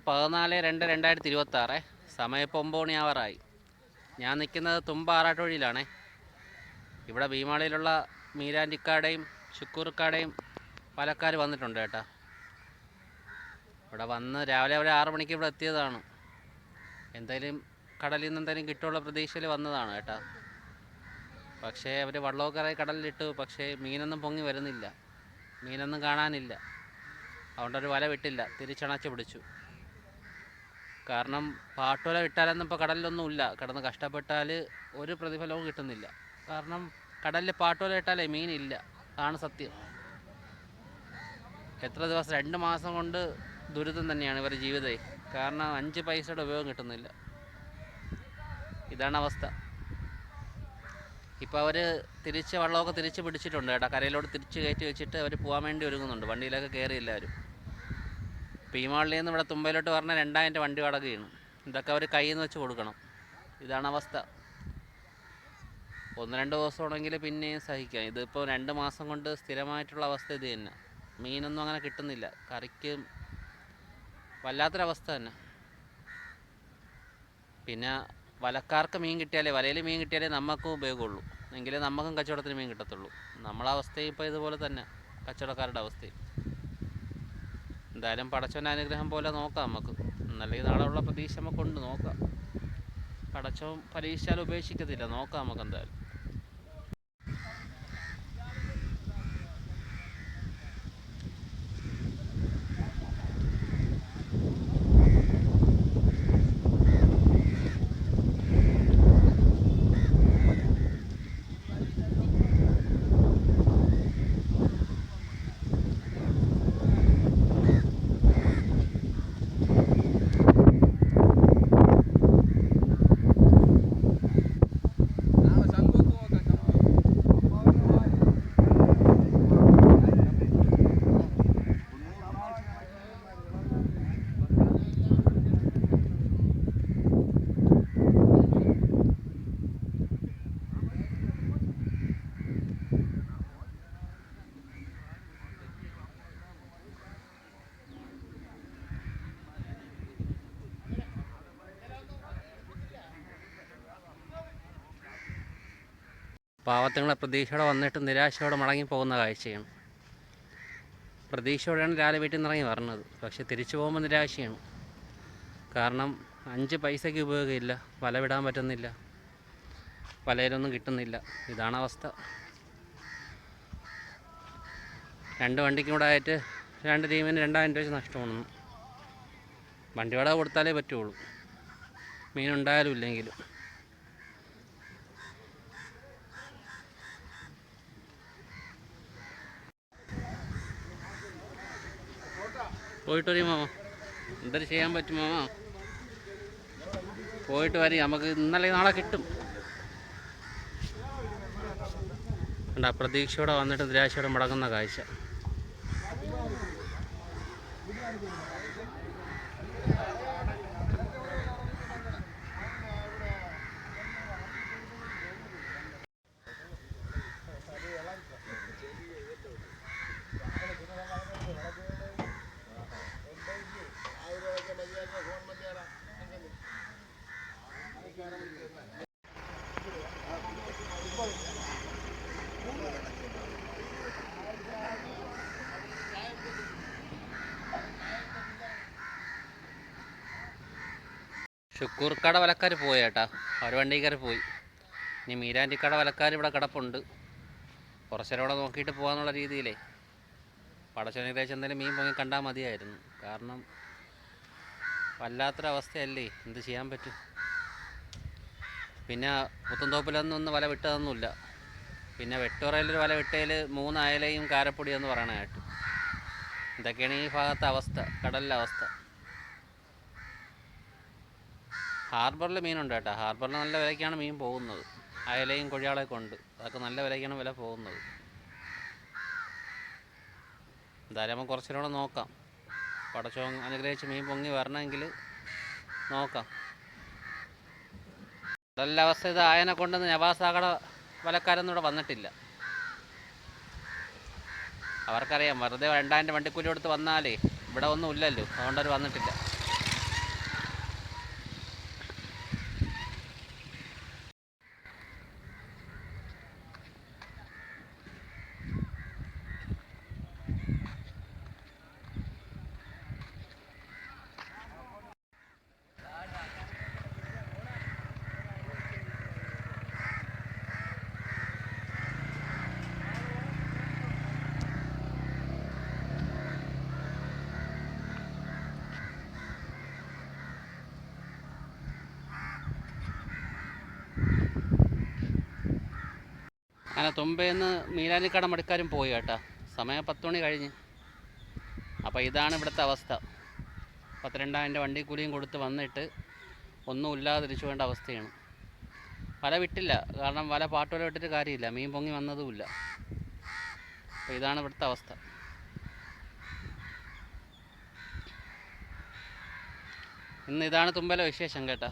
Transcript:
14/2/2026 സമയം ഇപ്പോൾ 9 മണിയാവാറായി. ഞാൻ നിൽക്കുന്നത് തുമ്പ ആറാട്ടുവഴിയിലാണേ. ഇവിടെ ഭീമാളിയിലുള്ള മീരാൻറ്റിക്കാടെയും ശുക്കൂർക്കാടെയും പാലക്കാർ വന്നിട്ടുണ്ട് കേട്ടോ. ഇവിടെ വന്ന് രാവിലെ 6 മണിക്ക് ഇവിടെ എത്തിയതാണ്. എന്തായാലും കടലിൽ നിന്ന് എന്തായാലും കിട്ടുള്ള പ്രതീക്ഷയിൽ വന്നതാണ് കേട്ടോ. പക്ഷേ അവർ വള്ളമൊക്കെ കടലിലിട്ടു, പക്ഷേ മീനൊന്നും പൊങ്ങി വരുന്നില്ല, മീനൊന്നും കാണാനില്ല. അതുകൊണ്ടൊരു വല വിട്ടില്ല, തിരിച്ചണച്ച് പിടിച്ചു. കാരണം പാട്ടുവല വിട്ടാലൊന്നും ഇപ്പോൾ കടലിലൊന്നുമില്ല. കിടന്ന് കഷ്ടപ്പെട്ടാൽ ഒരു പ്രതിഫലവും കിട്ടുന്നില്ല. കാരണം കടലിൽ പാട്ടുവല ഇട്ടാലേ മീനില്ല, അതാണ് സത്യം. എത്ര ദിവസം 2 മാസം കൊണ്ട് ദുരിതം തന്നെയാണ് ഇവരുടെ ജീവിതമേ. കാരണം 5 പൈസയുടെ ഉപയോഗം കിട്ടുന്നില്ല. ഇതാണ് അവസ്ഥ. ഇപ്പോൾ അവർ വള്ളമൊക്കെ തിരിച്ച് പിടിച്ചിട്ടുണ്ട് കേട്ടോ. കരയിലോട്ട് തിരിച്ച് കയറ്റി വെച്ചിട്ട് അവർ പോകാൻ വേണ്ടി ഒരുങ്ങുന്നുണ്ട്. വണ്ടിയിലൊക്കെ കയറി എല്ലാവരും. ഭീമാളിൽ നിന്ന് ഇവിടെ തുമ്പയിലോട്ട് പറഞ്ഞാൽ 2000 വണ്ടി വാടകയാണ്. ഇതൊക്കെ അവർ കയ്യിൽ നിന്ന് വെച്ച് കൊടുക്കണം. ഇതാണ് അവസ്ഥ. 1-2 ദിവസമാണെങ്കിൽ പിന്നെയും സഹിക്കാം. ഇതിപ്പോൾ 2 മാസം കൊണ്ട് സ്ഥിരമായിട്ടുള്ള അവസ്ഥ ഇത് തന്നെ. മീനൊന്നും അങ്ങനെ കിട്ടുന്നില്ല. കറിക്ക് വല്ലാത്തൊരവസ്ഥ തന്നെ. പിന്നെ വലക്കാർക്ക് മീൻ കിട്ടിയാലേ, വലയിൽ മീൻ കിട്ടിയാലേ നമുക്കും ഉപയോഗമുള്ളൂ, എങ്കിലേ നമുക്കും കച്ചവടത്തിന് മീൻ കിട്ടത്തുള്ളൂ. നമ്മളെ അവസ്ഥയും ഇപ്പോൾ ഇതുപോലെ തന്നെ, കച്ചവടക്കാരുടെ അവസ്ഥയും. എന്തായാലും പടച്ചവൻ്റെ അനുഗ്രഹം പോലെ നോക്കാം നമുക്ക്. അല്ലെങ്കിൽ നാളെ ഉള്ള പ്രതീക്ഷ നമുക്കുണ്ട്, നോക്കാം. പടച്ചവൻ പരീക്ഷിച്ചാൽ ഉപേക്ഷിക്കത്തില്ല, നോക്കാം നമുക്ക് എന്തായാലും. പാവത്തുങ്ങളെ പ്രതീക്ഷയോടെ വന്നിട്ട് നിരാശയോടെ മടങ്ങി പോകുന്ന കാഴ്ചയാണ്. പ്രതീക്ഷയോടെയാണ് രാവിലെ വീട്ടിൽ നിന്ന് ഇറങ്ങി പറഞ്ഞത്. പക്ഷെ തിരിച്ചു പോകുമ്പോൾ നിരാശയാണ്. കാരണം 5 പൈസയ്ക്ക് ഉപയോഗമില്ല, വല വിടാൻ പറ്റുന്നില്ല, വലയിലൊന്നും കിട്ടുന്നില്ല. ഇതാണ് അവസ്ഥ. 2 വണ്ടിക്കും കൂടെ ആയിട്ട് 2 ടീമിന് 2000 രൂപ വെച്ച് നഷ്ടമാണ്. വണ്ടി വാടക കൊടുത്താലേ പറ്റുള്ളൂ, മീനുണ്ടായാലും ഇല്ലെങ്കിലും. പോയിട്ട് വരും മാമ, എന്തൊരു ചെയ്യാൻ പറ്റും മാമ. പോയിട്ട് വരും, നമുക്ക് ഇന്നലെ നാളെ കിട്ടും. കണ്ട പ്രതീക്ഷയോടെ വന്നിട്ട് നിരാശയോടെ മുടങ്ങുന്ന കാഴ്ച. ശുക്കൂർക്കട വലക്കാർ പോയി കേട്ടാ, അവർ വണ്ടി കയറി പോയി. ഇനി മീരാൻറ്റിക്കട വലക്കാർ ഇവിടെ കിടപ്പുണ്ട്. കുറച്ചേരം ഇവിടെ നോക്കിയിട്ട് പോകാന്നുള്ള രീതിയിലേ. പടച്ചോനിഗ്രഹിച്ച് എന്തായാലും മീൻ പൊങ്ങി കണ്ടാൽ മതിയായിരുന്നു. കാരണം വല്ലാത്തൊരവസ്ഥയല്ലേ, എന്ത് ചെയ്യാൻ പറ്റും. പിന്നെ പുത്തൻതോപ്പിലൊന്നും വല വിട്ടതൊന്നുമില്ല. പിന്നെ വെട്ടുറയിലൊരു വല വിട്ടതിൽ 3 അയലയും കാരപ്പൊടിയെന്ന് പറയണ കേട്ടു. ഇതൊക്കെയാണ് ഈ ഭാഗത്തെ അവസ്ഥ, കടലിലെ അവസ്ഥ. ഹാർബറിൽ മീനുണ്ട് കേട്ടോ. ഹാർബറിൽ നല്ല വിലയ്ക്കാണ് മീൻ പോകുന്നത്. അയലയും കൊഴിയാളൊക്കെ ഉണ്ട്, അതൊക്കെ നല്ല വിലയ്ക്കാണ് വില പോകുന്നത്. എന്തായാലും നമുക്ക് കുറച്ചുകൂടെ നോക്കാം. പടച്ചോൻ അനുഗ്രഹിച്ച് മീൻ പൊങ്ങി വരണമെങ്കിൽ നോക്കാം. നല്ല അവസ്ഥ ഇത് ആയനെ കൊണ്ടുവന്ന് നവാസാകട വലക്കാരൊന്നും ഇവിടെ വന്നിട്ടില്ല. അവർക്കറിയാം, വെറുതെ 2000 വണ്ടിക്കൂലി കൊടുത്ത് വന്നാലേ ഇവിടെ ഒന്നും ഇല്ലല്ലോ, അതുകൊണ്ടവർ വന്നിട്ടില്ല. അങ്ങനെ തുമ്പയെന്ന് മീനാനിക്കട മടുക്കാരും പോയി കേട്ടോ. സമയം 10 മണി കഴിഞ്ഞ്. അപ്പോൾ ഇതാണ് ഇവിടുത്തെ അവസ്ഥ. 12,000 വണ്ടി കൂലിയും കൊടുത്ത് വന്നിട്ട് ഒന്നുമില്ലാതെ തിരിച്ചു പോകേണ്ട അവസ്ഥയാണ്. വല വിട്ടില്ല, കാരണം വല പാട്ടുവല വിട്ടിട്ട് കാര്യമില്ല, മീൻ പൊങ്ങി വന്നതുമില്ല. അപ്പോൾ ഇതാണ് ഇവിടുത്തെ അവസ്ഥ. ഇന്ന് ഇതാണ് തുമ്പയിലെ വിശേഷം കേട്ടോ.